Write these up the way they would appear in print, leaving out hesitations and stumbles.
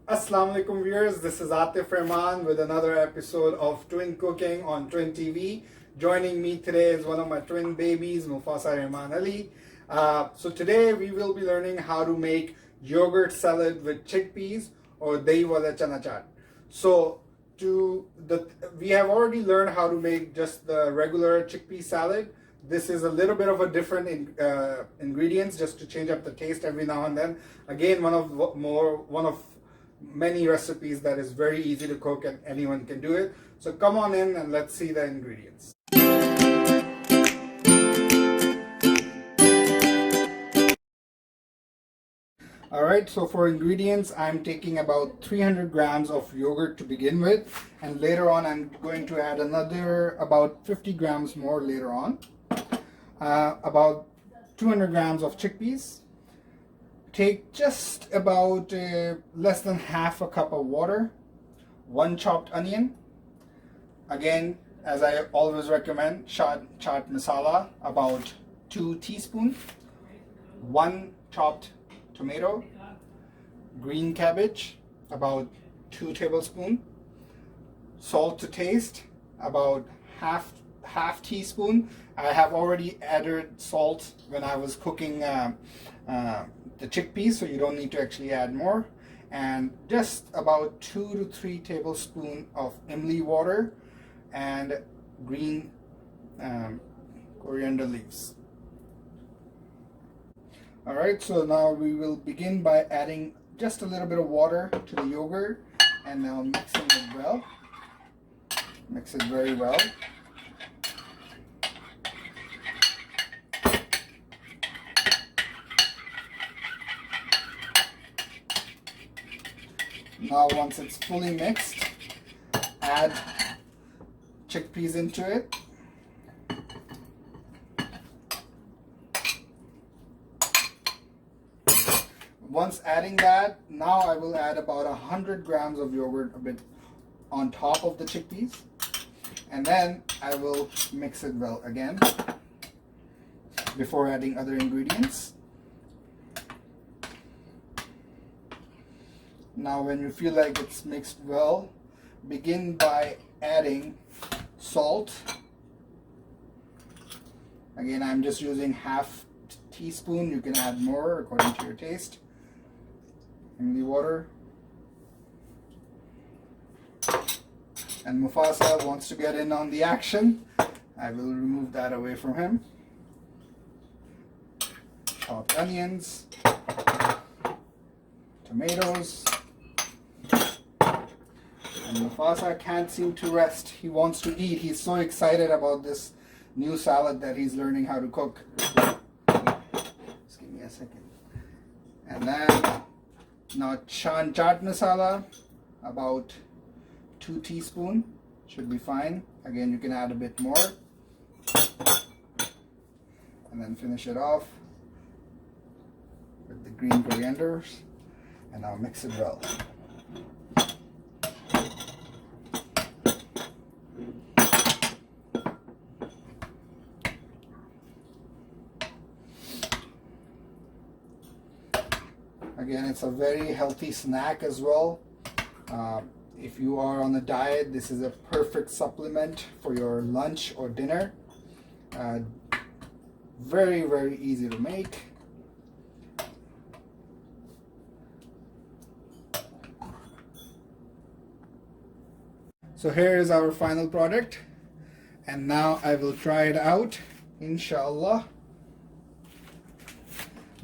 Assalamu alaikum viewers, this is Atif Rahman with another episode of Twin Cooking on Twin TV. Joining me today is one of my twin babies, Mufasa Rahman Ali. So today we will be learning how to make yogurt salad with chickpeas or Dahi Chana chatt. So we have already learned how to make just the regular chickpea salad. This is a little bit of a different ingredients just to change up the taste every now and then. Again, one of many recipes that is very easy to cook and anyone can do it. So come on in and let's see the ingredients. Alright, so for ingredients, I'm taking about 300 grams of yogurt to begin with, and later on I'm going to add another about 50 grams more later on. About 200 grams of chickpeas. Take just about less than half a cup of water, one chopped onion. Again, as I always recommend, chaat masala, about 2 teaspoons, one chopped tomato, green cabbage, about 2 tablespoons, salt to taste, about half teaspoon. I have already added salt when I was cooking the chickpeas, so you don't need to actually add more. And just about 2 to 3 tablespoons of imli water and green coriander leaves. Alright, so now we will begin by adding just a little bit of water to the yogurt and now mixing it well. Mix it very well. Now once it's fully mixed, add chickpeas into it. Once adding that, now I will add about 100 grams of yogurt a bit on top of the chickpeas. And then I will mix it well again before adding other ingredients. Now when you feel like it's mixed well, begin by adding salt. Again, I'm just using half teaspoon. You can add more according to your taste. In the water. And Mufasa wants to get in on the action. I will remove that away from him. Chopped onions, tomatoes, and Mufasa can't seem to rest. He wants to eat. He's so excited about this new salad that he's learning how to cook. Just give me a second. And then now chaat masala, about 2 teaspoons, should be fine. Again, you can add a bit more. And then finish it off with the green corianders. And now mix it well. Again, it's a very healthy snack as well. If you are on a diet, this is a perfect supplement for your lunch or dinner. Very, very easy to make. So here is our final product. And now I will try it out, inshallah.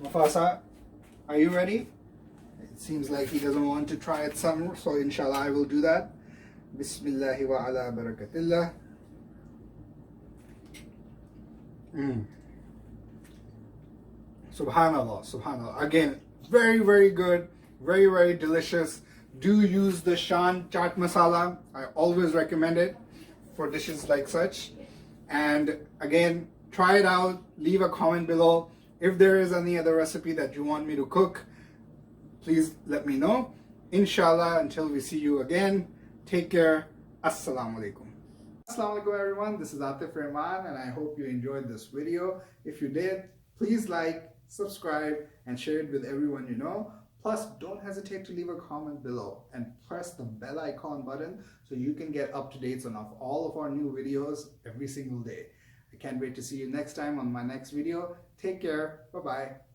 Mufasa, are you ready? It seems like he doesn't want to try it some, so inshallah I will do that. Bismillahi wa ala barakatillah. Subhanallah, subhanallah. Again, very, very good, very, very delicious. Do use the chaat masala. I always recommend it for dishes like such. And again, try it out. Leave a comment below. If there is any other recipe that you want me to cook, please let me know. Inshallah, until we see you again, take care. Assalamu alaikum. Assalamu alaikum everyone, this is Atif Rahman and I hope you enjoyed this video. If you did, please like, subscribe and share it with everyone you know. Plus, don't hesitate to leave a comment below and press the bell icon button so you can get up to date on all of our new videos every single day. I can't wait to see you next time on my next video. Take care. Bye-bye.